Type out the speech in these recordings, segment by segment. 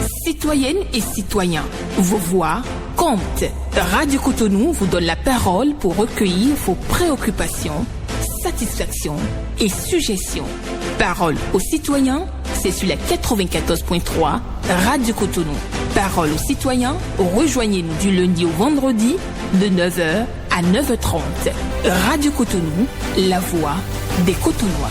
Citoyennes et citoyens, vos voix comptent. Radio Cotonou vous donne la parole pour recueillir vos préoccupations, satisfactions et suggestions. Parole aux citoyens, c'est sur la 94.3 Radio Cotonou. Parole aux citoyens, rejoignez-nous du lundi au vendredi de 9h à 9h30. Radio Cotonou, la voix des Cotonois.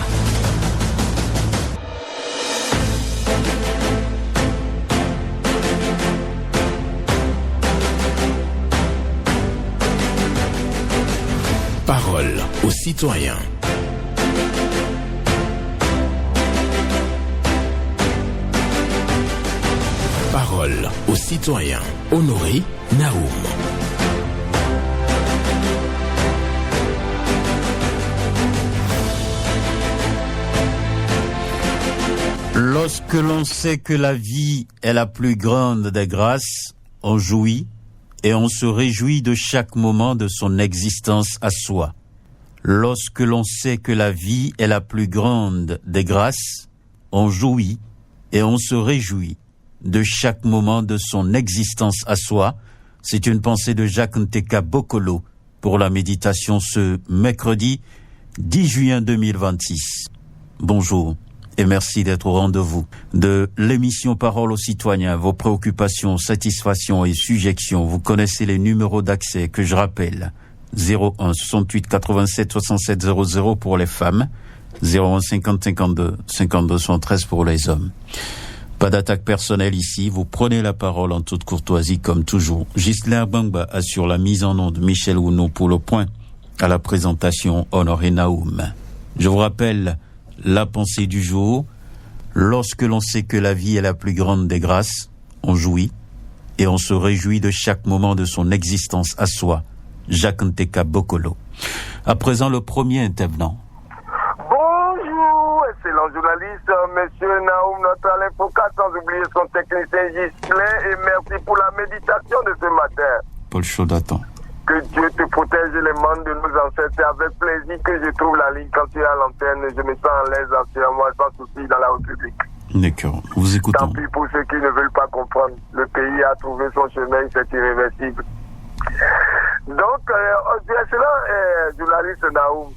Parole aux citoyens. Parole aux citoyens. Honoré Naoum. Lorsque l'on sait que la vie est la plus grande des grâces, on jouit et on se réjouit de chaque moment de son existence à soi. Lorsque l'on sait que la vie est la plus grande des grâces, on jouit et on se réjouit de chaque moment de son existence à soi. C'est une pensée de Jacques Nteka Bokolo pour la méditation ce mercredi 10 juin 2026. Bonjour et merci d'être au rendez-vous de l'émission Parole aux citoyens. Vos préoccupations, satisfactions et suggestions, vous connaissez les numéros d'accès que je rappelle. 01 68 87 67 00 pour les femmes, 01 50 52 52 113 pour les hommes. Pas d'attaque personnelle ici, vous prenez la parole en toute courtoisie comme toujours. Ghislain Bangba assure la mise en onde, Michel Ouno pour le point, à la présentation Honoré Naoum. Je vous rappelle la pensée du jour. Lorsque l'on sait que la vie est la plus grande des grâces, on jouit et on se réjouit de chaque moment de son existence à soi. Jacques Nteka Bokolo. À présent, le premier intervenant. Bonjour, excellent journaliste, monsieur Naoum, notre Alain Foucault, sans oublier son technicien Ghislain, et merci pour la méditation de ce matin. Paul Chaudatan. Que Dieu te protège les membres de nos ancêtres. C'est avec plaisir que je trouve la ligne quand tu es à l'antenne. Je me sens à l'aise entièrement, sans souci, dans la République. D'accord, vous écoutons. Tant pis pour ceux qui ne veulent pas comprendre. Le pays a trouvé son chemin, c'est irréversible. Donc, excellent journaliste Naoum,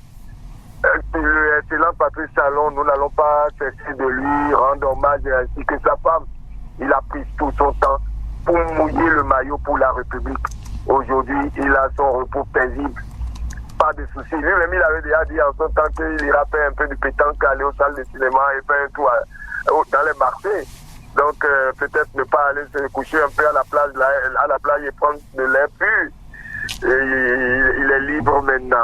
l'excellent Patrice Talon, nous n'allons pas cesser de lui rendre hommage ainsi que sa femme. Il a pris tout son temps pour mouiller le maillot pour la République. Aujourd'hui, il a son repos paisible. Pas de soucis. Lui-même, il avait déjà dit en son temps qu'il ira faire un peu de pétanque, aller aux salles de cinéma et faire un tour dans les marchés. Donc, peut-être ne pas aller se coucher un peu à la plage et prendre de l'air pur. Et il est libre maintenant.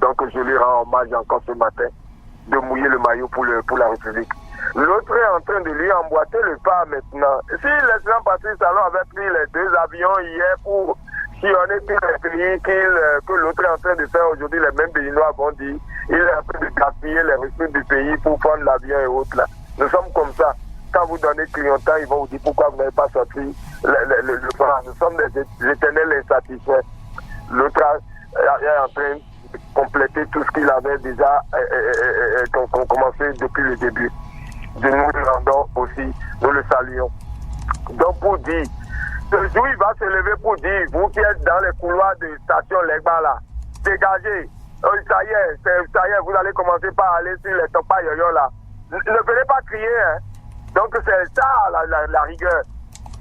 Donc, je lui rends hommage encore ce matin de mouiller le maillot pour la République. L'autre est en train de lui emboîter le pas maintenant. Si l'excellent Patrice Talon avait pris les 2 avions hier pour sillonner tous les pays que l'autre est en train de faire aujourd'hui, les mêmes Béninois vont dire, il est en train de gaspiller les ressources du pays pour prendre l'avion et autres là. Nous sommes comme ça. Quand vous donnez clientèle, ils vont vous dire pourquoi vous n'avez pas sorti le plan. Nous sommes des éternels insatisfaits. L'autre est en train de compléter tout ce qu'il avait déjà commencé depuis le début. Nous le rendons aussi, nous le saluons. Donc pour dire, ce jour il va se lever pour dire, vous qui êtes dans les couloirs de station Legba là, dégagez, ça y est, vous allez commencer par aller sur les topas yoyo là. Ne venez pas crier, hein. Donc c'est ça la rigueur.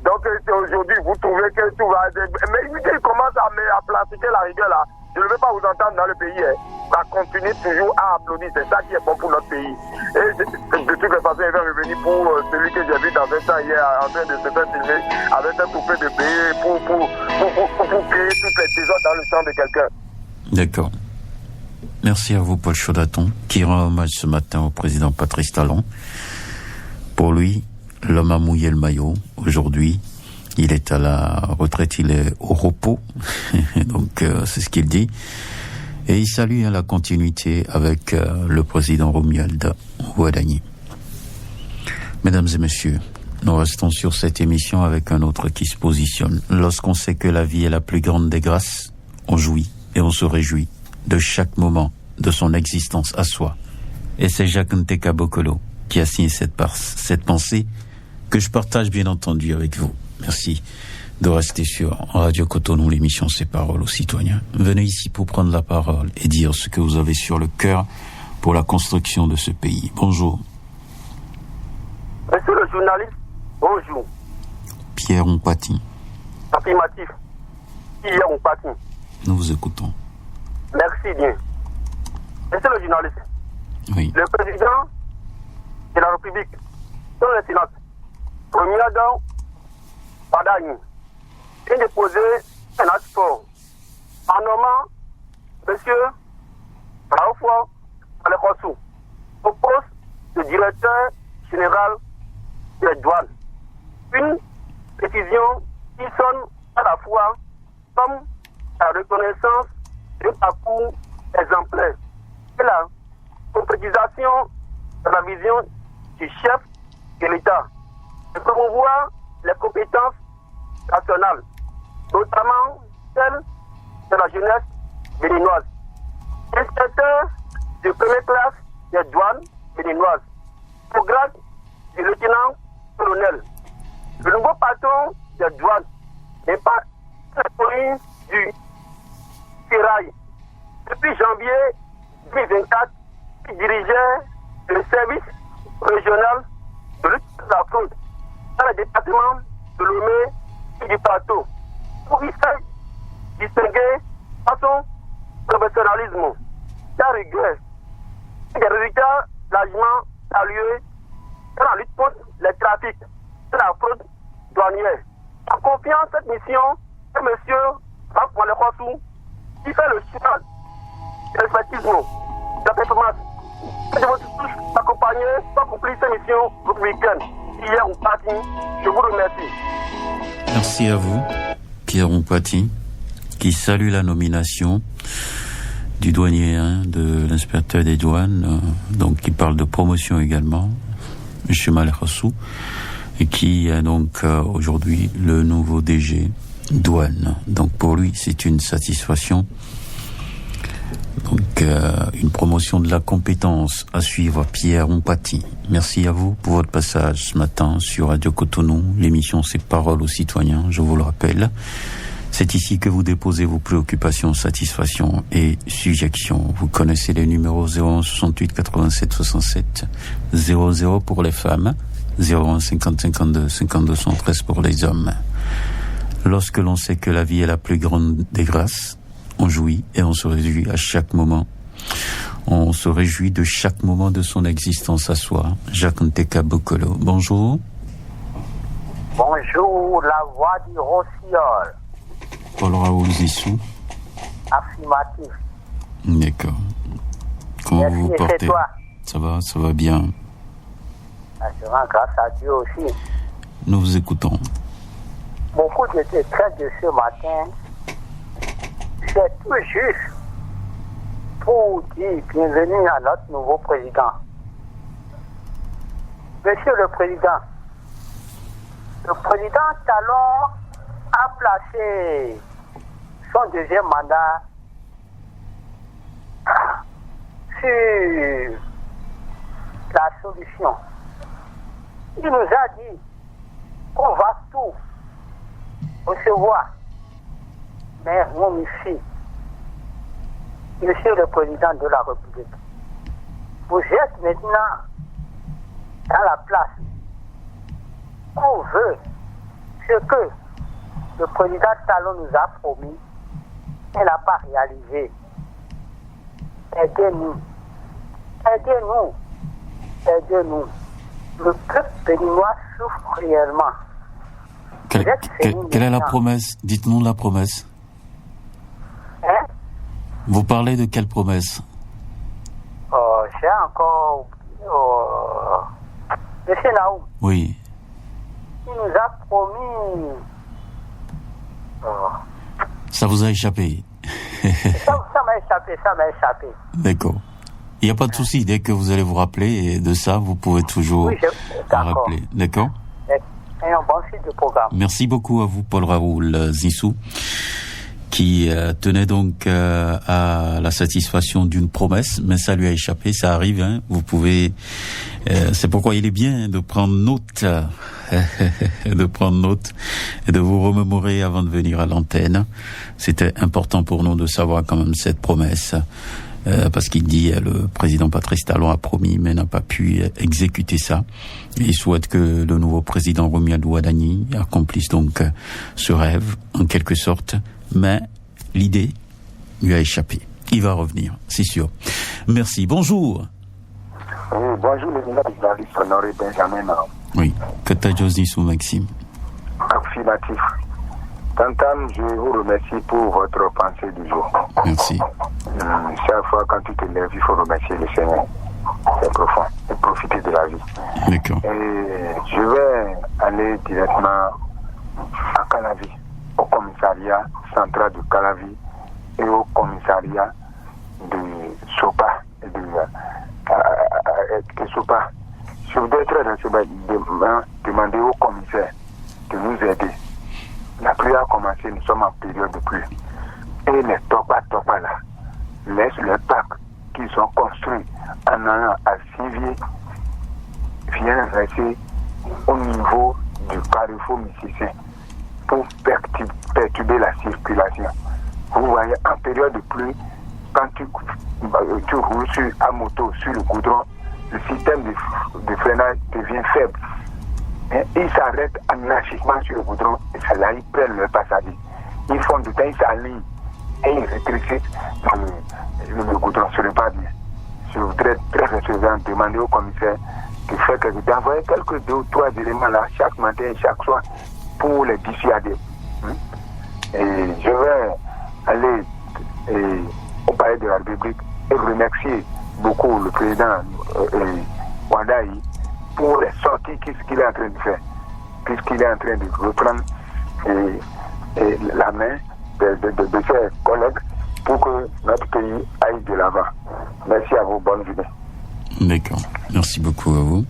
Donc aujourd'hui vous trouvez que tout va... Mais il commence à pratiquer la rigueur là. Je ne veux pas vous entendre dans le pays. Ça continue toujours à applaudir. C'est ça qui est bon pour notre pays. Et de toutes les façons, il va revenir pour celui que j'ai vu dans 20 ans hier en train de se faire filmer avec un coupé de pays pour créer toutes les trésors dans le champ de quelqu'un. D'accord. Merci à vous, Paul Chaudaton, qui rend hommage ce matin au président Patrice Talon. Pour lui, l'homme a mouillé le maillot. Aujourd'hui, il est à la retraite, il est au repos. Donc, c'est ce qu'il dit. Et il salue la continuité avec le président Romuald Ouadani. Mesdames et messieurs, nous restons sur cette émission avec un autre qui se positionne. Lorsqu'on sait que la vie est la plus grande des grâces, on jouit et on se réjouit de chaque moment de son existence à soi. Et c'est Jacques Nteka Bokolo qui a signé cette pensée que je partage bien entendu avec vous. Merci de rester sur Radio Cotonou, l'émission C'est Paroles aux citoyens. Venez ici pour prendre la parole et dire ce que vous avez sur le cœur pour la construction de ce pays. Bonjour. Monsieur le journaliste, bonjour. Pierre Ompati. Affirmatif. Pierre Ompati. Nous vous écoutons. Merci bien. Monsieur le journaliste, Oui. le président de la République, son Excellence, Premier Adam Padani, vient de poser un acte fort en nommant monsieur Raoufouan Alekossou au poste de directeur général des douanes. Une décision qui sonne à la fois comme la reconnaissance d'un parcours exemplaire et la concrétisation de la vision du chef de l'État de promouvoir les compétences nationales, notamment celles de la jeunesse béninoise. Inspecteur de première classe des douanes béninoises, au grade du lieutenant-colonel. Le nouveau patron des douanes n'est pas inconnu du Serail. Depuis janvier 2024, il dirigeait le service régional de lutte contre la fraude dans le département de Lomé et du Plateau, où il s'est distingué par son professionnalisme, sa rigueur et des résultats largement salués dans la lutte contre les trafics et la fraude douanière. En confiant cette mission à M. Raoufouan Alekossou, qui fait le choix de l'expertisme, de la performance, et de votre tous accompagner pour accomplir cette mission républicaine. Hier ou parti, je vous remercie. Merci à vous, Pierre Ompati, qui salue la nomination du douanier, de l'inspecteur des douanes, donc qui parle de promotion également, M. Alekossou, et qui est donc aujourd'hui le nouveau DG douane. Donc pour lui, c'est une satisfaction. Donc une promotion de la compétence à suivre, Pierre Ompati. Merci à vous pour votre passage ce matin sur Radio Cotonou. L'émission C'est Paroles aux citoyens, je vous le rappelle. C'est ici que vous déposez vos préoccupations, satisfactions et suggestions. Vous connaissez les numéros 01 68 87 67 00 pour les femmes, 01 50 52 52 113 pour les hommes. Lorsque l'on sait que la vie est la plus grande des grâces, on jouit et on se réjouit à chaque moment. On se réjouit de chaque moment de son existence à soi. Jacques Nteka Bokolo, bonjour. Bonjour, la voix du Rossignol. Paul Raoul Zissou. Affirmatif. D'accord. Comment Merci, vous vous portez? toi. Ça va bien. Assurant, grâce à Dieu aussi. Nous vous écoutons. Beaucoup de traits de ce matin, c'est tout juste pour dire bienvenue à notre nouveau président. Monsieur le président Talon a placé son deuxième mandat sur la solution. Il nous a dit qu'on va tout recevoir, mais on ici, Monsieur le Président de la République, vous êtes maintenant dans la place qu'on veut ce que le président Talon nous a promis, elle n'a pas réalisé. Aidez-nous. Le peuple béninois souffre réellement. Quelle est la promesse? Dites-nous la promesse. Hein? Vous parlez de quelle promesse? J'ai encore... Monsieur Naoum. Oui. Il nous a promis... Ça vous a échappé? ça m'a échappé. D'accord. Il n'y a pas de souci. Dès que vous allez vous rappeler et de ça, vous pouvez toujours rappeler. D'accord? Et un bon site de programme. Merci beaucoup à vous, Paul Raoul Zissou, qui tenait donc à la satisfaction d'une promesse, mais ça lui a échappé, ça arrive, hein. Vous pouvez... c'est pourquoi il est bien de prendre note de prendre note et de vous remémorer avant de venir à l'antenne. C'était important pour nous de savoir quand même cette promesse, parce qu'il dit, le président Patrice Talon a promis mais n'a pas pu exécuter ça. Il souhaite que le nouveau président Romuald Ouadani accomplisse donc ce rêve en quelque sorte, mais l'idée lui a échappé. Il va revenir, c'est sûr. Merci. Bonjour. Oui, bonjour les journalistes honorés Benjamin. Oui, Katajosi sous Maxime. Affirmatif. Tantam, je vous remercie pour votre pensée du jour. Merci. Chaque fois quand tu te lèves, il faut remercier le Seigneur. C'est profond. Et profiter de la vie. D'accord. Et je vais aller directement à Calavi, au commissariat central de Calavi et au commissariat de Sopa et de Sopa. Je voudrais très demander au commissaire de nous aider. La pluie a commencé, nous sommes en période de pluie. Et les topas là laissent les parcs qui sont construits en allant à Sivier viennent rester au niveau du carrefour Mississien pour perturber la circulation. Vous voyez, en période de pluie, quand tu roules à moto sur le goudron, le système de freinage devient faible. Et ils s'arrêtent anarchiquement sur le goudron et ça là, ils prennent leur passager. Ils font du temps, ils s'alignent et ils rétrécissent le goudron. Ce n'est pas bien. Je voudrais très sincèrement demander au commissaire d'envoyer quelques 2 ou 3 éléments là chaque matin et chaque soir pour les dissuader. Et je vais aller au palais de la République et remercier beaucoup le président Ouadani pour les sorties qu'il est en train de faire, puisqu'il est en train de reprendre la main de ses collègues pour que notre pays aille de l'avant. Merci à vous, bonne journée. D'accord, merci beaucoup à vous.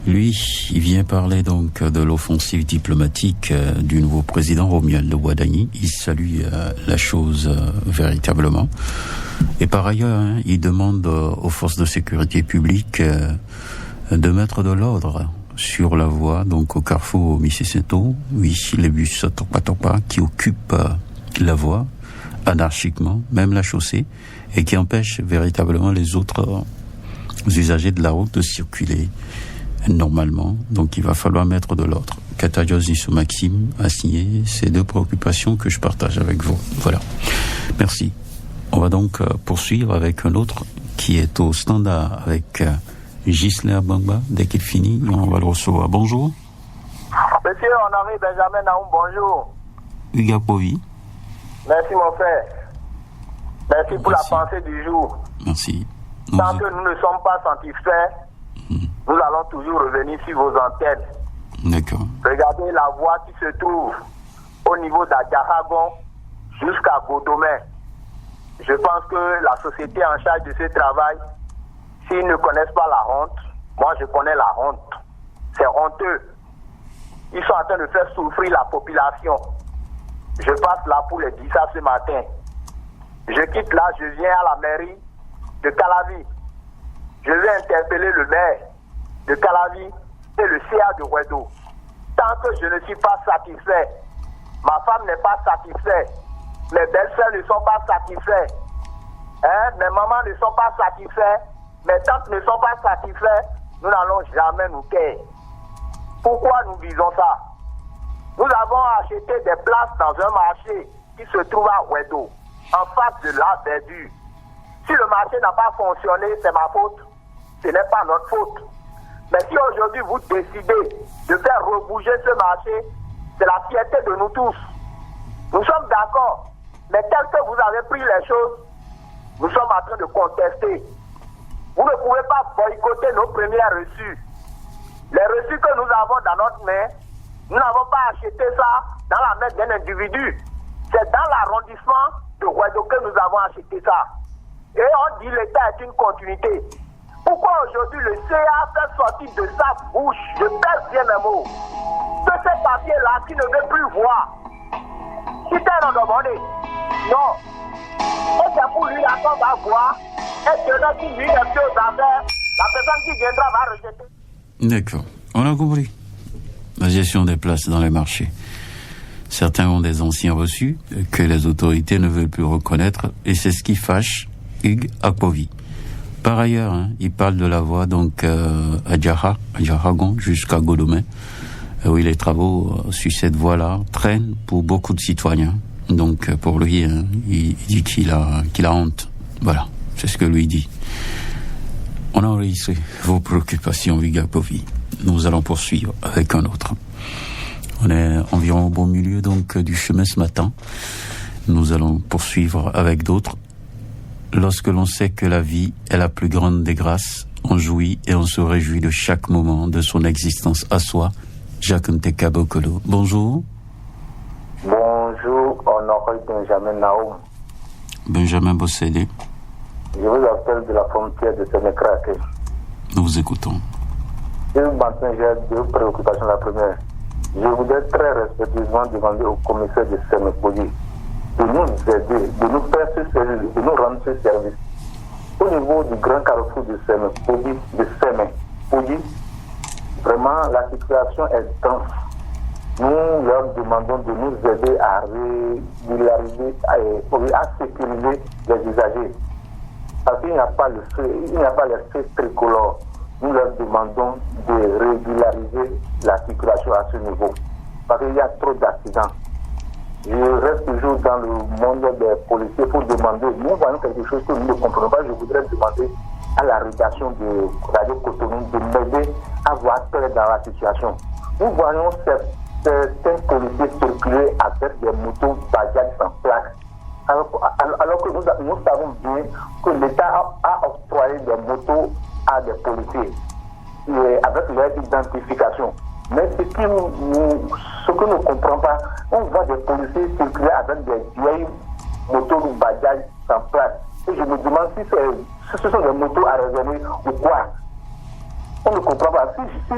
Lui, il vient parler donc de l'offensive diplomatique du nouveau président Romuald Ouadani. Il salue la chose véritablement. Et par ailleurs, il demande aux forces de sécurité publique de mettre de l'ordre sur la voie, donc au carrefour Mississeto. Oui, les bus Topa qui occupent la voie anarchiquement, même la chaussée, et qui empêchent véritablement les autres usagers de la route de circuler normalement. Donc il va falloir mettre de l'ordre. Katajosi sous Maxime a signé ces 2 préoccupations que je partage avec vous. Voilà. Merci. On va donc poursuivre avec un autre qui est au standard avec Ghislain Bangba. Dès qu'il finit, on va le recevoir. Bonjour. Monsieur Honoré Benjamin Naoum, bonjour. Hugo Povi. Merci mon frère. Merci pour la pensée du jour. Merci. Tant que nous ne sommes pas satisfaits, nous allons toujours revenir sur vos antennes. D'accord. Regardez la voie qui se trouve au niveau d'Adjaragon jusqu'à Godomé. Je pense que la société en charge de ce travail, s'ils ne connaissent pas la honte, moi je connais la honte. C'est honteux. Ils sont en train de faire souffrir la population. Je passe là pour les dire ça ce matin. Je quitte là, je viens à la mairie de Calavi. Je vais interpeller le maire de Calavi et le CA de Ouedo. Tant que je ne suis pas satisfait, ma femme n'est pas satisfaite, mes belles-sœurs ne sont pas satisfaites, mes mamans ne sont pas satisfaites, mes tantes ne sont pas satisfaites, nous n'allons jamais nous taire. Pourquoi nous disons ça? Nous avons acheté des places dans un marché qui se trouve à Ouedo, en face de la verdure. Si le marché n'a pas fonctionné, c'est ma faute. Ce n'est pas notre faute. Mais si aujourd'hui vous décidez de faire rebouger ce marché, c'est la fierté de nous tous. Nous sommes d'accord. Mais tel que vous avez pris les choses, nous sommes en train de contester. Vous ne pouvez pas boycotter nos premières reçus. Les reçus que nous avons dans notre main, nous n'avons pas acheté ça dans la main d'un individu. C'est dans l'arrondissement de Ouedo que nous avons acheté ça. Et on dit l'État est une continuité. Pourquoi aujourd'hui le CA fait sortir de sa bouche, je pèse bien mes mots, que ces papiers-là qui ne veut plus voir, qui t'est demandé? Non. Et c'est pour lui là qu'on va voir, et que qui lui est aux affaires, la personne qui viendra va rejeter. D'accord, on a compris. la gestion des places dans les marchés. Certains ont des anciens reçus que les autorités ne veulent plus reconnaître et c'est ce qui fâche Hugues Akpovi. Par ailleurs, il parle de la voie donc à Djaragon jusqu'à Godomé. Oui, les travaux sur cette voie-là traînent pour beaucoup de citoyens. Donc pour lui, il dit qu'il a honte. Voilà, c'est ce que lui dit. On a enregistré vos préoccupations, Hugues Akpovi. Nous allons poursuivre avec un autre. On est environ au bon milieu donc du chemin ce matin. Nous allons poursuivre avec d'autres. Lorsque l'on sait que la vie est la plus grande des grâces, on jouit et on se réjouit de chaque moment de son existence à soi. Jacques Nteka Bokolo. Bonjour. Bonjour, honoré Benjamin Naoum. Benjamin Bossédé. Je vous appelle de la frontière de Sénécraque. Nous vous écoutons. J'ai deux préoccupations. La première, je voudrais très respectueusement demander au commissaire de Sémépoudi de nous aider, de nous faire ce service, de nous rendre ce service. Au niveau du grand carrefour de Sémépoudi, vraiment la situation est dense. Nous leur demandons de nous aider à régulariser, à sécuriser les usagers. Parce qu'il n'y a pas le feu tricolore. Nous leur demandons de régulariser la circulation à ce niveau. Parce qu'il y a trop d'accidents. Je reste toujours dans le monde des policiers pour demander, nous voyons quelque chose que nous ne comprenons pas. Je voudrais demander à la rédaction de Radio Cotonou de m'aider à voir clair dans la situation. Nous voyons certains policiers circuler avec des motos Bajaj sans plaque. Alors que nous savons bien que l'État a octroyé des motos à des policiers avec leur identification. Mais ce que nous ne comprenons pas, on voit des policiers circuler avec des vieilles motos Bajaj sans plaque. Et je me demande si ce sont des motos à raisonner ou quoi. On ne comprend pas. Si on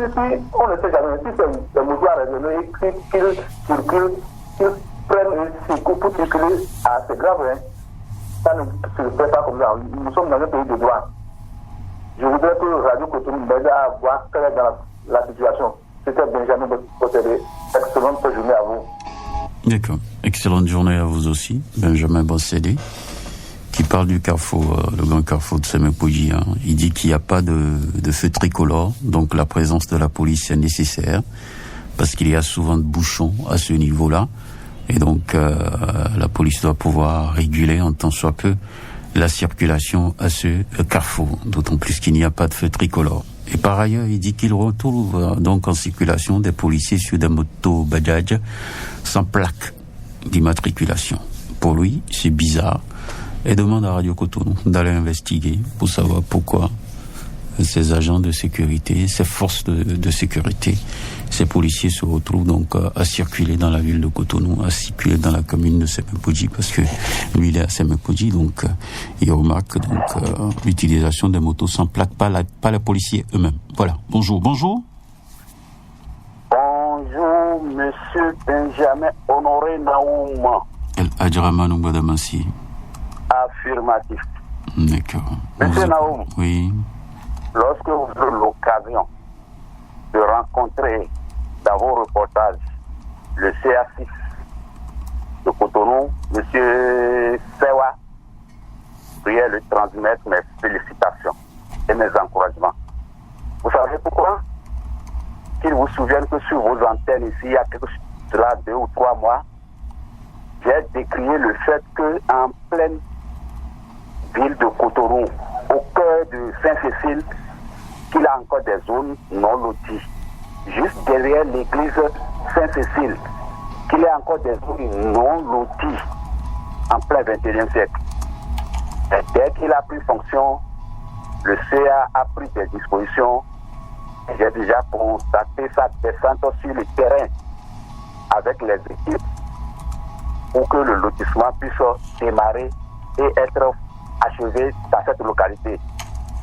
ne sait jamais, si c'est des motos à raisonner qu'ils circulent, qu'ils prennent un secours pour circuler, c'est grave. Ça ne se fait pas comme ça. Nous sommes dans un pays de droit. Je voudrais que Radio Cotonou m'aide à voir clair dans la situation. C'était Benjamin Bossédé. Excellente journée à vous. D'accord. Excellente journée à vous aussi, Benjamin Bossédé, qui parle du carrefour, le grand carrefour de Sémépoudi. Il dit qu'il n'y a pas de feu tricolore, donc la présence de la police est nécessaire, parce qu'il y a souvent de bouchons à ce niveau-là. Et donc, la police doit pouvoir réguler en tant soit peu la circulation à ce carrefour, d'autant plus qu'il n'y a pas de feu tricolore. Et par ailleurs, il dit qu'il retrouve donc en circulation des policiers sur des motos Bajaj sans plaque d'immatriculation. Pour lui, c'est bizarre et demande à Radio Cotonou d'aller investiguer pour savoir pourquoi ces agents de sécurité, ces forces de sécurité, ces policiers se retrouvent donc à circuler dans la ville de Cotonou, à circuler dans la commune de Sémépoudi, parce que lui il est à Sémépoudi, donc il remarque donc l'utilisation des motos sans plaque, pas les policiers eux-mêmes. Voilà. Bonjour. Bonjour, monsieur Benjamin Honoré Naoum. El Adjaraman Oubadamassi. Affirmatif. D'accord. Monsieur Naoum. Oui. Lorsque vous avez l'occasion de rencontrer dans vos reportages le CA6 de Cotonou, M. Sewa, priez le transmettre mes félicitations et mes encouragements. Vous savez pourquoi? Qu'il vous souvienne que sur vos antennes ici, il y a cela 2 ou 3 mois, j'ai décrié le fait qu'en pleine ville de Cotonou, au cœur de Saint-Cécile, qu'il a encore des zones non loties. Juste derrière l'église Saint-Cécile, qu'il y a encore des zones non loties en plein XXIe siècle. Et dès qu'il a pris fonction, le CA a pris des dispositions. J'ai déjà constaté sa descente sur le terrain avec les équipes pour que le lotissement puisse démarrer et être achevé dans cette localité.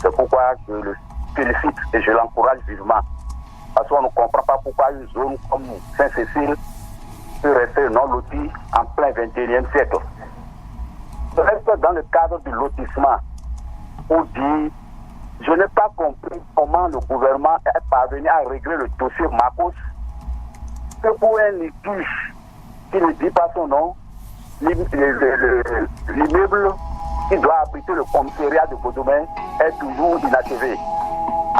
C'est pourquoi je le félicite et je l'encourage vivement. Parce qu'on ne comprend pas pourquoi une zone comme Saint-Cécile peut rester non lotie en plein XXIe siècle. Je reste dans le cadre du lotissement pour dire, je n'ai pas compris comment le gouvernement est parvenu à régler le dossier Makos que pour un litige qui ne dit pas son nom, l'immeuble qui doit abriter le commissariat de Godomé est toujours inachevé.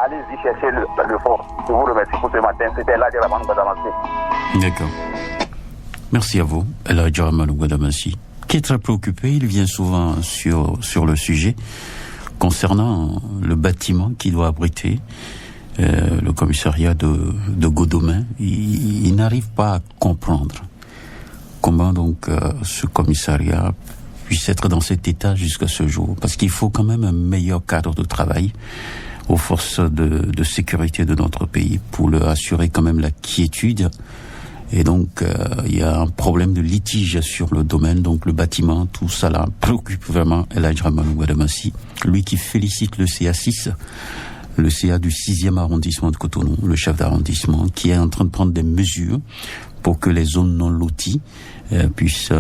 Allez-y chercher le fond. Je vous remercie pour ce matin. C'était là de la bande d'avancée. D'accord. Merci à vous, El Hadj Ramanou Gwadamassi, qui est très préoccupé. Il vient souvent sur le sujet concernant le bâtiment qui doit abriter le commissariat de Godomé. Il n'arrive pas à comprendre comment donc ce commissariat puisse être dans cet état jusqu'à ce jour, parce qu'il faut quand même un meilleur cadre de travail aux forces de sécurité de notre pays pour leur assurer quand même la quiétude. Et donc, il y a un problème de litige sur le domaine, donc le bâtiment, tout ça là préoccupe vraiment El Hadj Ramanou Gwadamassi, lui qui félicite le CA6, le CA du 6e arrondissement de Cotonou, le chef d'arrondissement, qui est en train de prendre des mesures pour que les zones non loties puissent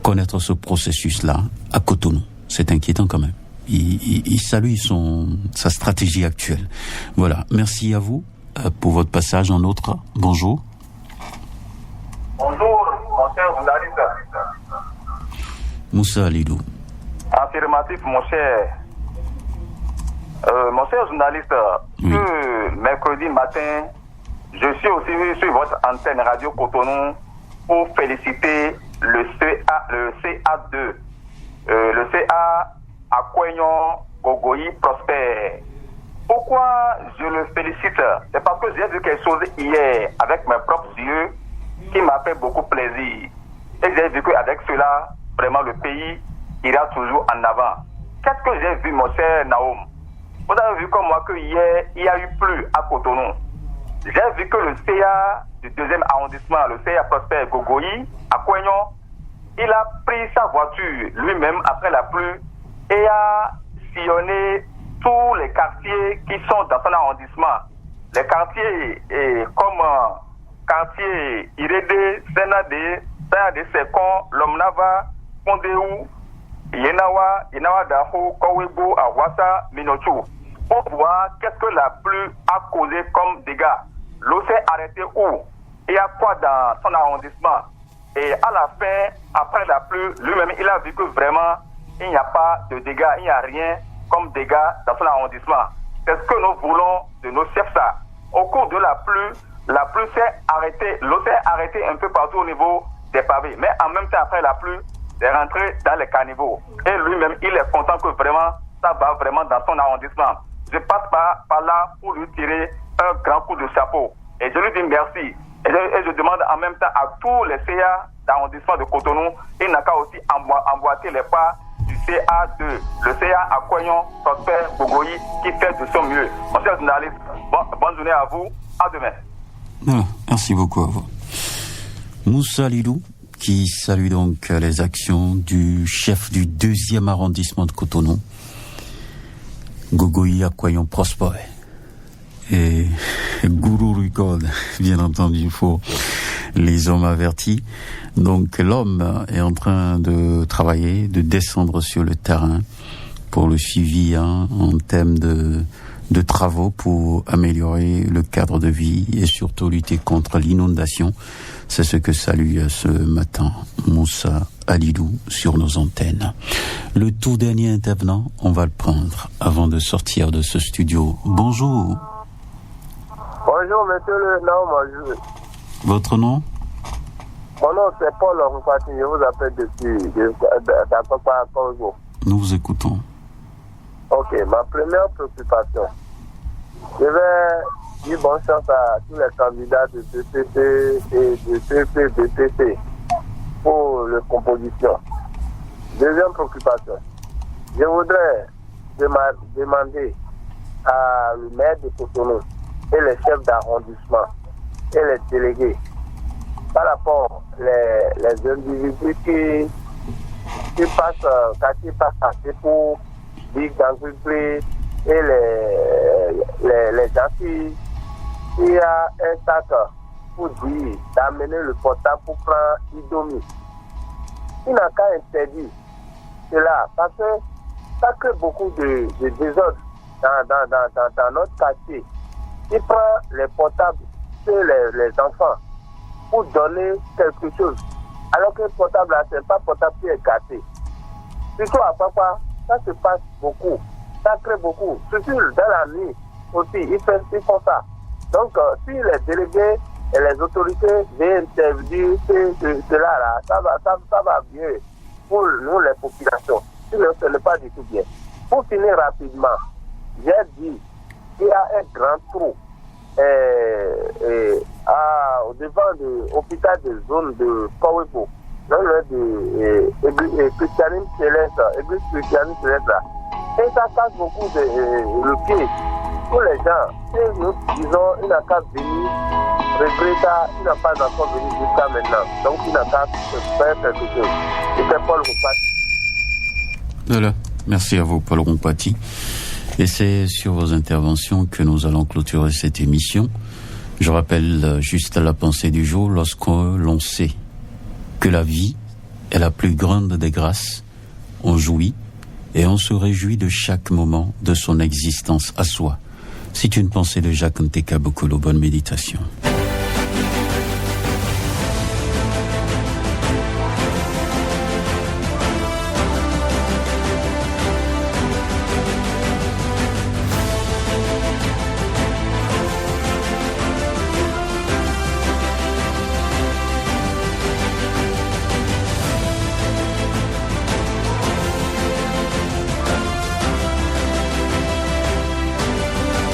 connaître ce processus-là à Cotonou. C'est inquiétant quand même. Il salue sa stratégie actuelle. Voilà, merci à vous pour votre passage en autre. Bonjour. Bonjour, mon cher journaliste. Moussa Alidou. Affirmatif, mon cher journaliste. Oui. Ce mercredi matin, je suis aussi sur votre antenne Radio Cotonou pour féliciter le CA2, le CA Akwenyon Gogoyi Prosper. Pourquoi je le félicite? C'est parce que j'ai vu quelque chose hier avec mes propres yeux qui m'a fait beaucoup plaisir. Et j'ai vu qu'avec cela, vraiment le pays ira toujours en avant. Qu'est-ce que j'ai vu, mon cher Naoum? Vous avez vu comme moi que hier, il y a eu plus à Cotonou. J'ai vu que le CA du 2e arrondissement, le CA Prosper Gogoyi, à Kouignon, il a pris sa voiture lui-même après la pluie et a sillonné tous les quartiers qui sont dans son arrondissement. Les quartiers comme quartier Irédé, Sénadé, Sekon, Lomnava, Pondéou, Yenawa Daho, Kowebo, Awassa, Minochou, pour voir qu'est-ce que la pluie a causé comme dégâts. L'eau s'est arrêtée où? Et à quoi dans son arrondissement? Et à la fin, après la pluie, lui-même, il a vu que vraiment, il n'y a pas de dégâts, il n'y a rien comme dégâts dans son arrondissement. C'est ce que nous voulons de nos chefs, ça. Au cours de la pluie s'est arrêtée, l'eau s'est arrêtée un peu partout au niveau des pavés. Mais en même temps, après la pluie, c'est rentré dans les caniveaux. Et lui-même, il est content que vraiment, ça va vraiment dans son arrondissement. Je passe par là pour lui tirer un grand coup de chapeau. Et je lui dis merci. Et je demande en même temps à tous les CA d'arrondissement de Cotonou, il n'a qu'à aussi emboîter les pas du CA2, le CA à Kouignon, Prosper Gogoyi, qui fait de son mieux. Mon cher journaliste, bonne journée à vous. À demain. Ah, merci beaucoup à vous. Moussa Alidou, qui salue donc les actions du chef du 2e arrondissement de Cotonou, Gogoyi Akwayon Prosper. Et Gourou Record, bien entendu, il faut les hommes avertis. Donc l'homme est en train de travailler, de descendre sur le terrain pour le suivi en termes de travaux pour améliorer le cadre de vie et surtout lutter contre l'inondation. C'est ce que salue ce matin Moussa Alidou sur nos antennes. Le tout dernier intervenant, on va le prendre avant de sortir de ce studio. Bonjour. Bonjour, monsieur le Naoum. Votre nom? Mon nom c'est Paul Onkwati, je vous appelle depuis d'Akokpa Congo. Nous vous écoutons. Ok, ma première préoccupation. Je vais dire bonne chance à tous les candidats de BPP et de PPBPP pour la composition. Deuxième préoccupation. Je voudrais demander à le maire de Cotonou et les chefs d'arrondissement et les délégués par rapport les individus qui passent assez pour dire d'agriculture et les gens qui a un sac pour dire d'amener le portable pour prendre Idomi. Il n'a qu'à interdire cela parce que ça crée beaucoup de désordre dans notre quartier. Il prend les portables sur les enfants pour donner quelque chose. Alors que portable là, c'est pas portable qui est gâté. Surtout à Papa, ça se passe beaucoup. Ça crée beaucoup. Surtout dans la nuit aussi, ils font ça. Donc, si les délégués et les autorités viennent intervenir cela là, ça va mieux pour nous les populations. Sinon, ce n'est pas du tout bien. Pour finir rapidement, j'ai dit qu'il y a un grand trou au devant de l'hôpital de zone de Kowebo, dans l'église christianisme céleste là. Et ça casse beaucoup le pied pour les gens. Et nous disons, il n'a qu'à venir régler ça, il n'a pas encore venu jusqu'à maintenant. Donc il n'a qu'à faire quelque chose. Et c'est Paul Rompati. Voilà, merci à vous Paul Rompati. Et c'est sur vos interventions que nous allons clôturer cette émission. Je rappelle juste la pensée du jour: lorsque l'on sait que la vie est la plus grande des grâces, on jouit et on se réjouit de chaque moment de son existence à soi. C'est une pensée de Jacques Nteka Bokolo. Bonne méditation.